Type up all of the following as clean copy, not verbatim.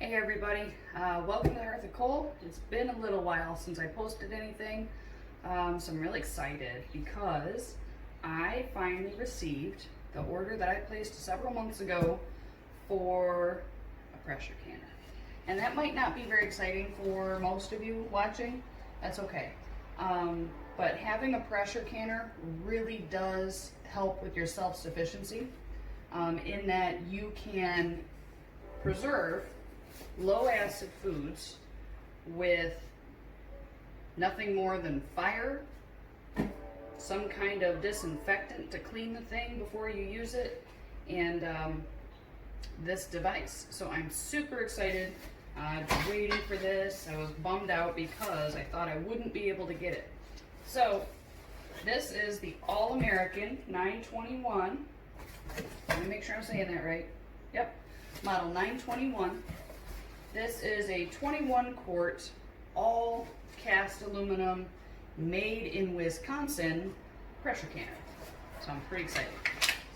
Hey everybody, welcome to Hearth. It's been a little while since I posted anything, so I'm really excited because I finally received the order that I placed several months ago for a pressure canner. And that might not be very exciting for most of you watching, that's okay. But having a pressure canner really does help with your self-sufficiency in that you can preserve low acid foods with nothing more than fire, some kind of disinfectant to clean the thing before you use it, and this device. So I'm super excited. I've been waiting for this. I was bummed out because I thought I wouldn't be able to get it. So this is the All-American 921. Let me make sure I'm saying that right. Yep, model 921. This is a 21 quart, all cast aluminum, made in Wisconsin pressure canner. So I'm pretty excited.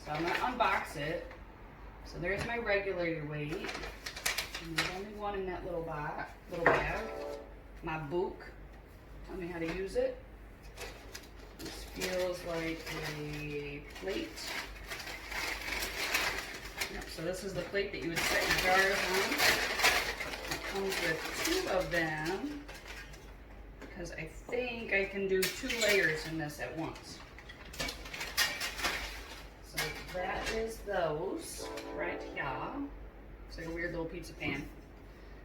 So I'm gonna unbox it. So there's my regular weight. And there's only one in that little bag. My book. Tell me how to use it. This feels like a plate. Yep, so this is the plate that you would set your jars on. Comes with 2 of them because I think I can do 2 layers in this at once. So that is those right here. It's like a weird little pizza pan.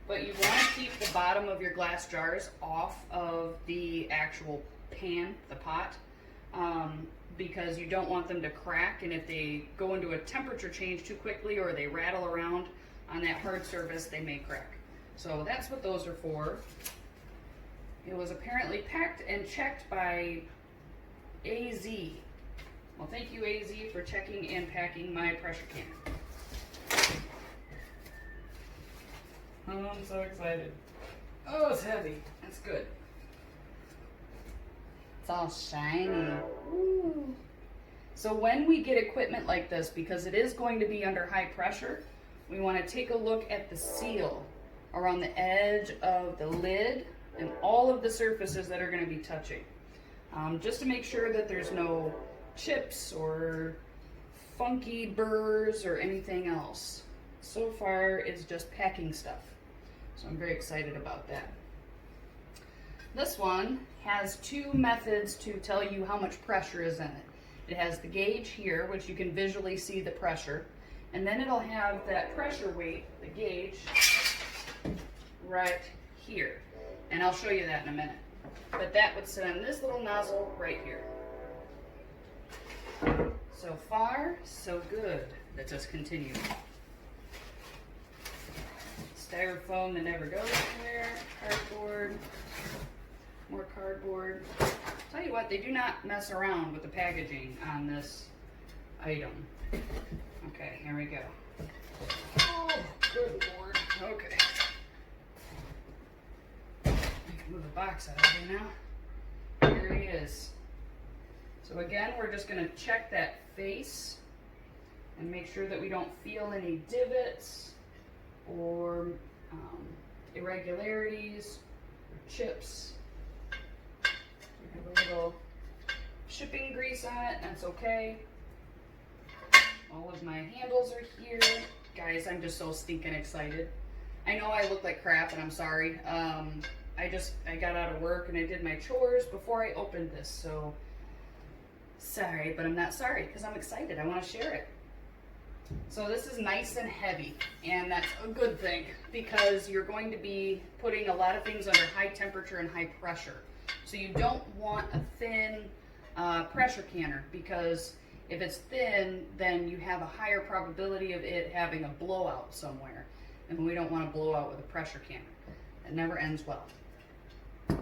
But you want to keep the bottom of your glass jars off of the actual pan, the pot, because you don't want them to crack, and if they go into a temperature change too quickly or they rattle around on that hard surface, they may crack. So that's what those are for. It was apparently packed and checked by AZ. Well, thank you AZ for checking and packing my pressure canner. Oh, I'm so excited. Oh, it's heavy. That's good. It's all shiny. Ooh. So when we get equipment like this, because it is going to be under high pressure, we want to take a look at the seal around the edge of the lid and all of the surfaces that are going to be touching, just to make sure that there's no chips or funky burrs or anything else. So far it's just packing stuff, so I'm very excited about that. This one has 2 methods to tell you how much pressure is in it. It has the gauge here, which you can visually see the pressure, and then it'll have that pressure weight, the gauge, right here. And I'll show you that in a minute. But that would sit on this little nozzle right here. So far, so good. Let's just continue. Styrofoam that never goes anywhere. Cardboard. More cardboard. Tell you what, they do not mess around with the packaging on this item. Okay, here we go. Oh, good Lord. Okay. Move the box out of here now. Here he is. So again, we're just going to check that face and make sure that we don't feel any divots or irregularities or chips. We have a little shipping grease on it, that's okay. All of my handles are here. Guys, I'm just so stinking excited. I know I look like crap and I'm sorry. I got out of work and I did my chores before I opened this, so sorry, but I'm not sorry because I'm excited. I want to share it. So this is nice and heavy, and that's a good thing because you're going to be putting a lot of things under high temperature and high pressure. So you don't want a thin pressure canner, because if it's thin, then you have a higher probability of it having a blowout somewhere, and we don't want to blow out with a pressure canner. It never ends well.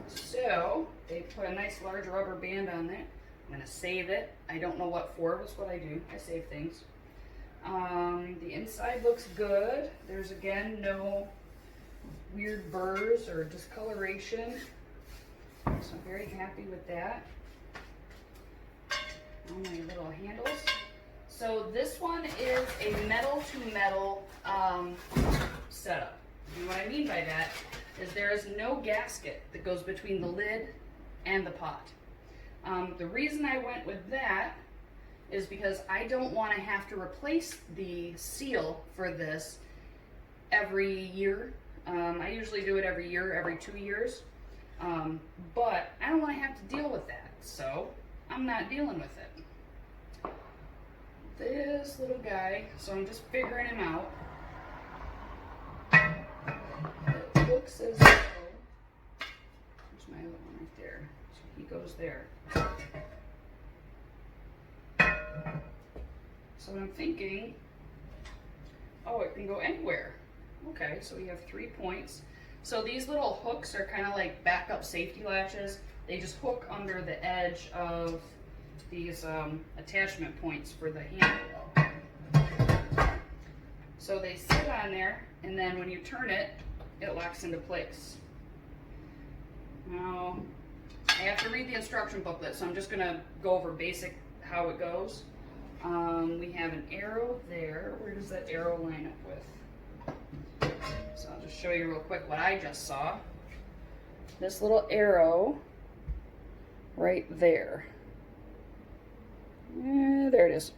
So they put a nice large rubber band on there. I'm going to save it. I don't know what for, that's what I do. I save things. The inside looks good. There's again no weird burrs or discoloration. So I'm very happy with that. All my little handles. So this one is a metal to metal setup. And what I mean by that is there is no gasket that goes between the lid and the pot. The reason I went with that is because I don't want to have to replace the seal for this every year. I usually do it every year, every 2 years. But I don't want to have to deal with that, so I'm not dealing with it. This little guy, so I'm just figuring him out. It looks as though, there's my other one right there, so he goes there. So I'm thinking, oh, it can go anywhere. Okay, so we have 3 points. So these little hooks are kind of like backup safety latches. They just hook under the edge of these attachment points for the handle. So they sit on there, and then when you turn it, it locks into place. Now, I have to read the instruction booklet, so I'm just gonna go over basic how it goes. We have an arrow there. Where does that arrow line up with? So I'll just show you real quick what I just saw. This little arrow right there. There it is.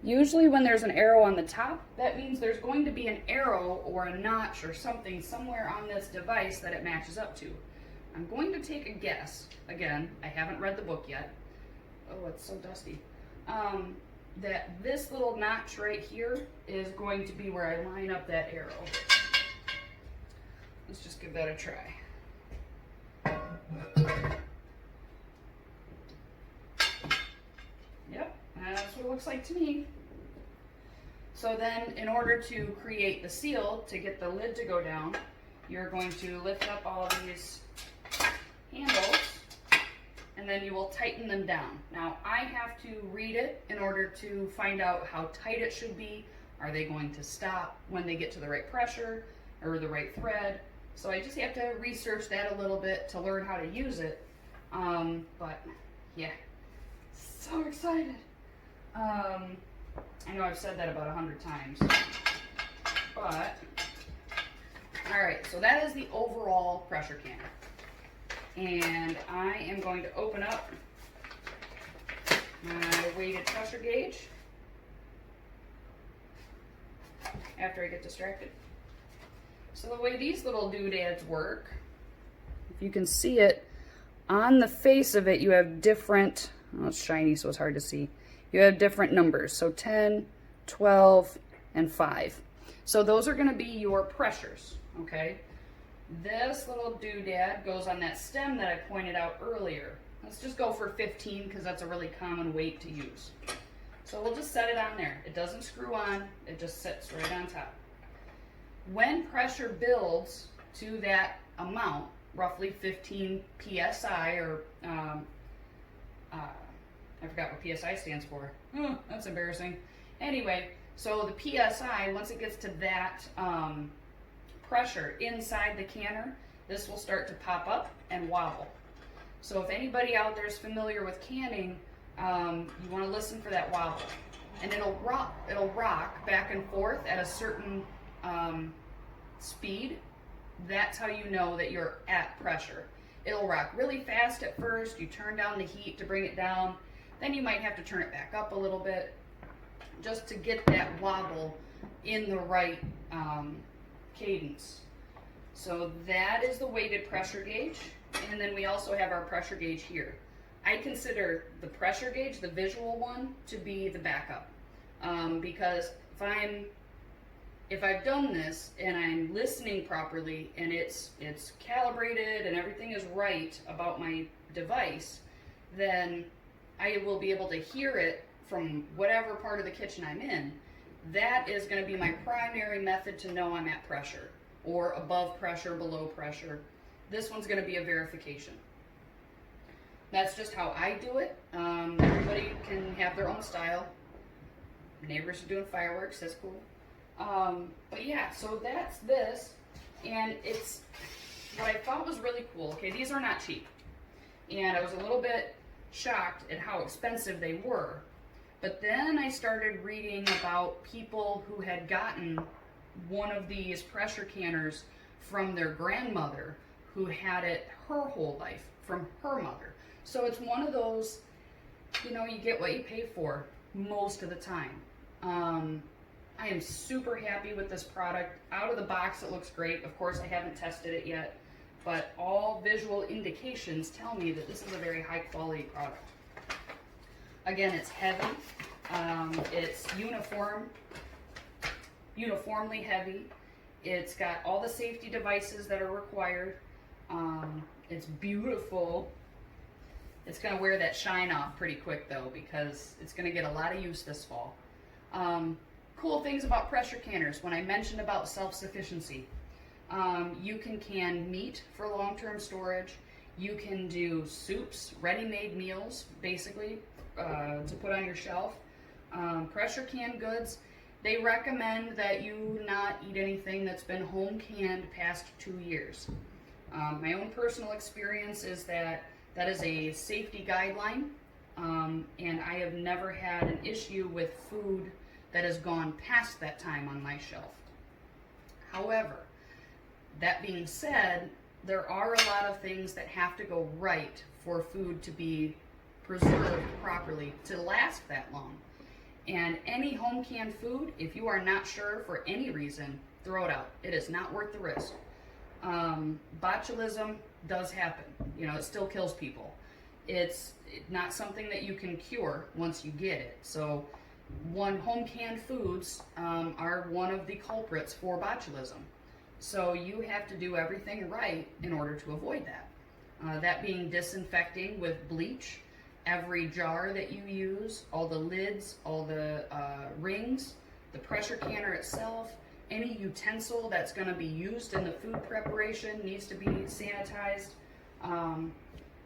Usually when there's an arrow on the top, that means there's going to be an arrow or a notch or something somewhere on this device that it matches up to. I'm going to take a guess. Again, I haven't read the book yet. Oh, it's so dusty. That this little notch right here is going to be where I line up that arrow. Let's just give that a try. Yep, that's what it looks like to me. So then, in order to create the seal, to get the lid to go down, you're going to lift up all of these handles, and then you will tighten them down. Now, I have to read it in order to find out how tight it should be. Are they going to stop when they get to the right pressure or the right thread? So I just have to research that a little bit to learn how to use it. But yeah, so excited. I know I've said that about 100 times, but all right, so that is the overall pressure canner. And I am going to open up my weighted pressure gauge after I get distracted. So the way these little doodads work, if you can see it, on the face of it you have different, oh, it's shiny so it's hard to see. You have different numbers, so 10, 12, and 5. So those are going to be your pressures, okay? This little doodad goes on that stem that I pointed out earlier. Let's just go for 15 because that's a really common weight to use. So we'll just set it on there. It doesn't screw on, it just sits right on top. When pressure builds to that amount, roughly 15 psi, or I forgot what PSI stands for. Oh, that's embarrassing. Anyway, so the PSI, once it gets to that pressure inside the canner, this will start to pop up and wobble. So if anybody out there is familiar with canning, you want to listen for that wobble. And it'll rock back and forth at a certain speed. That's how you know that you're at pressure. It'll rock really fast at first. You turn down the heat to bring it down. Then you might have to turn it back up a little bit just to get that wobble in the right cadence. So that is the weighted pressure gauge. And then we also have our pressure gauge here. I consider the pressure gauge, the visual one, to be the backup. Because if I've done this and I'm listening properly and it's calibrated and everything is right about my device, then I will be able to hear it from whatever part of the kitchen I'm in. That is going to be my primary method to know I'm at pressure, or above pressure, below pressure. This one's going to be a verification. That's just how I do it. Everybody can have their own style. Neighbors are doing fireworks, that's cool. But yeah, so that's this, and it's what I thought was really cool. Okay, these are not cheap, and I was a little bit shocked at how expensive they were. But then I started reading about people who had gotten one of these pressure canners from their grandmother who had it her whole life from her mother. So it's one of those, you know, you get what you pay for most of the time. I am super happy with this product. Out of the box, it looks great. Of course, I haven't tested it yet, but all visual indications tell me that this is a very high quality product. Again, it's heavy. It's uniformly heavy. It's got all the safety devices that are required. It's beautiful. It's going to wear that shine off pretty quick though, because it's going to get a lot of use this fall. Cool things about pressure canners. When I mentioned about self-sufficiency, you can can meat for long-term storage. You can do soups, ready-made meals, basically, to put on your shelf. Pressure can goods, they recommend that you not eat anything that's been home canned past 2 years. My own personal experience is that is a safety guideline, and I have never had an issue with food that has gone past that time on my shelf. However, that being said, there are a lot of things that have to go right for food to be preserved properly to last that long. And any home canned food, if you are not sure for any reason, throw it out. It is not worth the risk. Botulism does happen. You know, it still kills people. It's not something that you can cure once you get it. So home canned foods are one of the culprits for botulism. So you have to do everything right in order to avoid that. That being disinfecting with bleach, every jar that you use, all the lids, all the rings, the pressure canner itself, any utensil that's going to be used in the food preparation needs to be sanitized.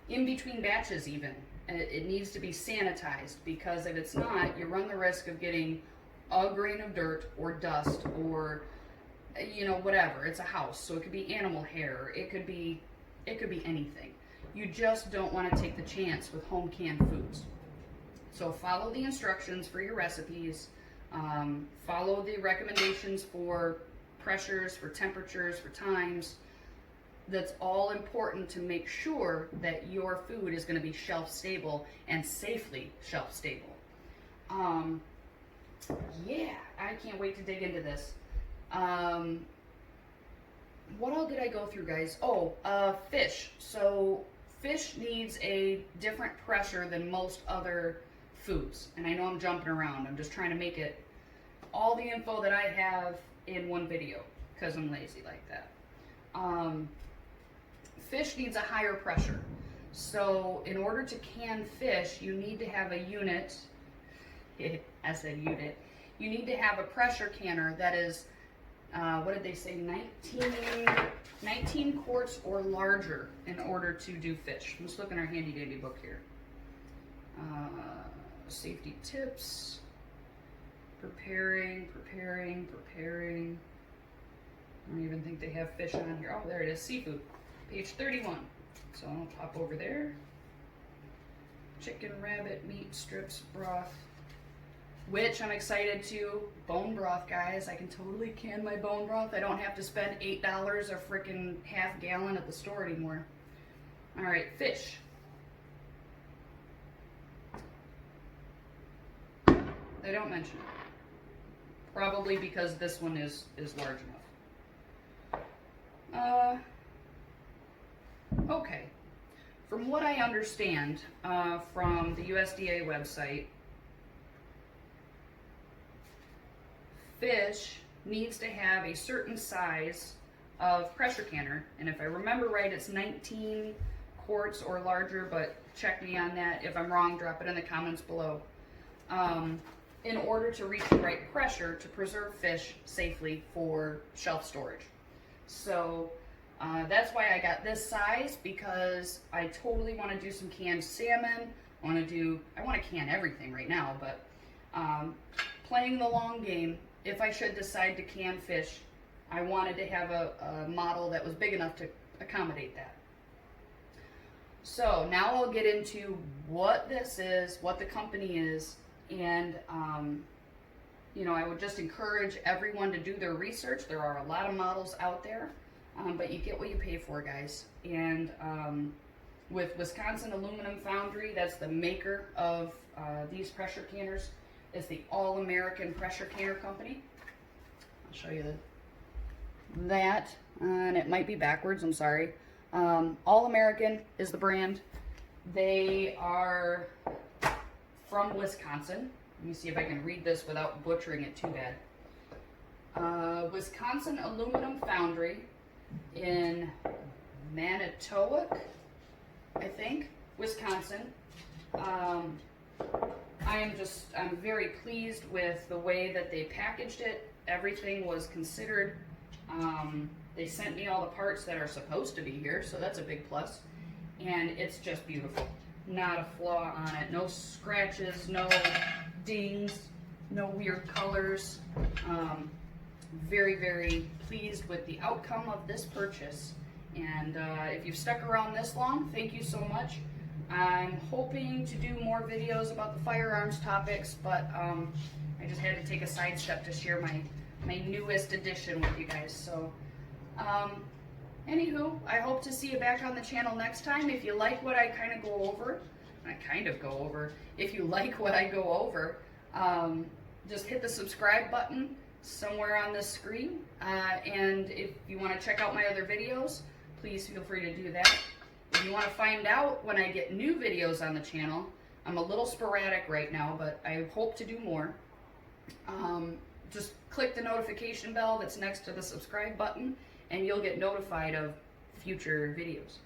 In between batches even, it needs to be sanitized, because if it's not, you run the risk of getting a grain of dirt or dust or, you know, whatever. It's a house, so it could be animal hair, it could be anything. You just don't want to take the chance with home canned foods. So follow the instructions for your recipes. Follow the recommendations for pressures, for temperatures, for times. That's all important to make sure that your food is going to be shelf stable and safely shelf stable. Yeah, I can't wait to dig into this. What all did I go through, guys? Oh, fish. So fish needs a different pressure than most other foods. And I know I'm jumping around. I'm just trying to make it all the info that I have in one video, because I'm lazy like that. Fish needs a higher pressure. So in order to can fish, you need to have a unit. I said unit. You need to have a pressure canner that is, what did they say, 19 quarts or larger in order to do fish. Let's look in our handy dandy book here. Safety tips. Preparing. I don't even think they have fish on here. Oh, there it is, seafood, page 31. So I'll pop over there. Chicken, rabbit, meat, strips, broth, which I'm excited to. Bone broth, guys. I can totally can my bone broth. I don't have to spend $8 a freaking half gallon at the store anymore. All right, fish. They don't mention it. Probably because this one is large enough. Okay. From what I understand from the USDA website, fish needs to have a certain size of pressure canner, and if I remember right, it's 19 quarts or larger, but check me on that. If I'm wrong, drop it in the comments below. In order to reach the right pressure to preserve fish safely for shelf storage. So that's why I got this size, because I totally want to do some canned salmon. I want to can everything right now, but playing the long game, if I should decide to can fish, I wanted to have a model that was big enough to accommodate that. So now I'll get into what this is, what the company is, and you know, I would just encourage everyone to do their research. There are a lot of models out there. but you get what you pay for, guys. And with Wisconsin Aluminum Foundry, that's the maker of these pressure canners, is the All-American Pressure Canner Company. I'll show you that, and it might be backwards, I'm sorry. All-American is the brand. They are from Wisconsin. Let me see if I can read this without butchering it too bad. Wisconsin Aluminum Foundry in Manitowoc, I think, Wisconsin. I'm very pleased with the way that they packaged it. Everything was considered. They sent me all the parts that are supposed to be here, so that's a big plus. And it's just beautiful. Not a flaw on it. No scratches, no dings, no weird colors. Very, very pleased with the outcome of this purchase. And if you've stuck around this long, thank you so much. I'm hoping to do more videos about the firearms topics, but I just had to take a sidestep to share my newest edition with you guys. So, anywho, I hope to see you back on the channel next time. If you like what I go over, if you like what I go over, just hit the subscribe button somewhere on this screen. And if you want to check out my other videos, please feel free to do that. If you want to find out when I get new videos on the channel, I'm a little sporadic right now, but I hope to do more. Just click the notification bell that's next to the subscribe button, and you'll get notified of future videos.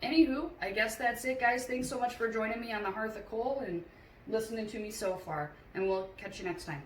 Anywho, I guess that's it, guys. Thanks so much for joining me on the Hearth of Coal and listening to me so far, and we'll catch you next time.